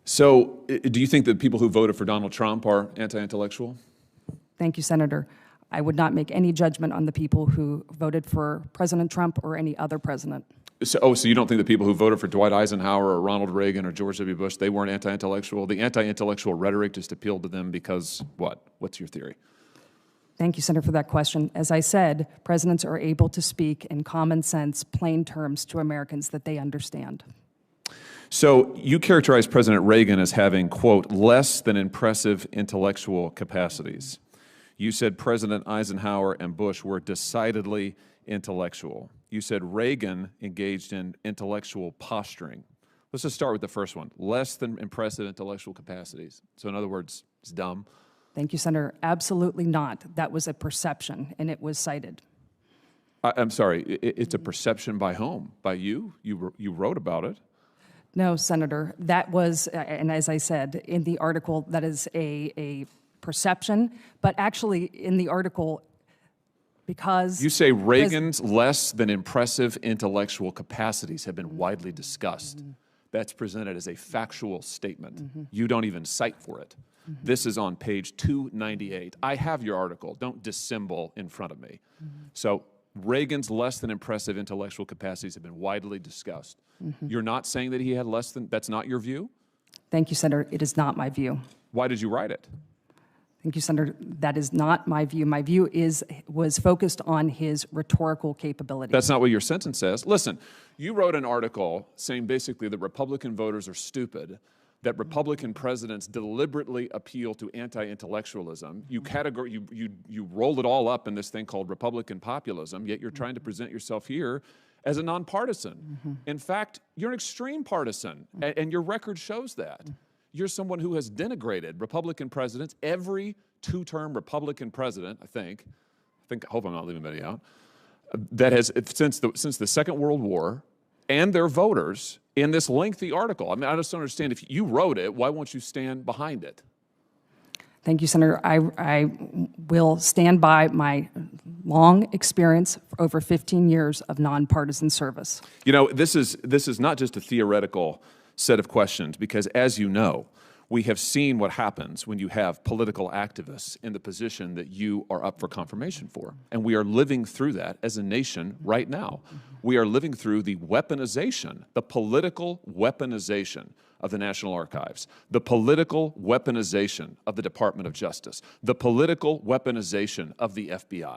So do you think that people who voted for Donald Trump are anti-intellectual? Thank you, Senator. I would not make any judgment on the people who voted for President Trump or any other president. So you don't think the people who voted for Dwight Eisenhower or Ronald Reagan or George W. Bush, they weren't anti-intellectual? The anti-intellectual rhetoric just appealed to them because what? What's your theory? Thank you, Senator, for that question. As I said, presidents are able to speak in common sense, plain terms to Americans that they understand. So you characterize President Reagan as having, quote, less than impressive intellectual capacities. You said President Eisenhower and Bush were decidedly intellectual. You said Reagan engaged in intellectual posturing. Let's just start with the first one, less than impressive intellectual capacities. So in other words, it's dumb. Thank you, Senator. Absolutely not. That was a perception, and it was cited. I'm sorry, it's a perception by whom? By you? You wrote about it. No, Senator. That was, and as I said, in the article, that is a perception, but actually in the article, because... You say Reagan's less than impressive intellectual capacities have been widely discussed. That's presented as a factual statement. You don't even cite for it. This is on page 298. I have your article. Don't dissemble in front of me. So Reagan's less than impressive intellectual capacities have been widely discussed. You're not saying that he had less than, that's not your view? Thank you, Senator. It is not my view. Why did you write it? Thank you, Senator. That is not my view. My view was focused on his rhetorical capabilities. That's not what your sentence says. Listen, you wrote an article saying basically that Republican voters are stupid, that Republican presidents deliberately appeal to anti-intellectualism. You roll it all up in this thing called Republican populism, yet you're trying to present yourself here as a nonpartisan. In fact, you're an extreme partisan, and your record shows that. You're someone who has denigrated Republican presidents, every two-term Republican president, I hope I'm not leaving anybody out, that has, since the Second World War, and their voters in this lengthy article. I mean, I just don't understand. If you wrote it, why won't you stand behind it? Thank you, Senator. I will stand by my long experience for over 15 years of nonpartisan service. You know, this is not just a theoretical set of questions, because as you know, we have seen what happens when you have political activists in the position that you are up for confirmation for. And we are living through that as a nation right now. We are living through the weaponization, the political weaponization of the National Archives, the political weaponization of the Department of Justice, the political weaponization of the FBI.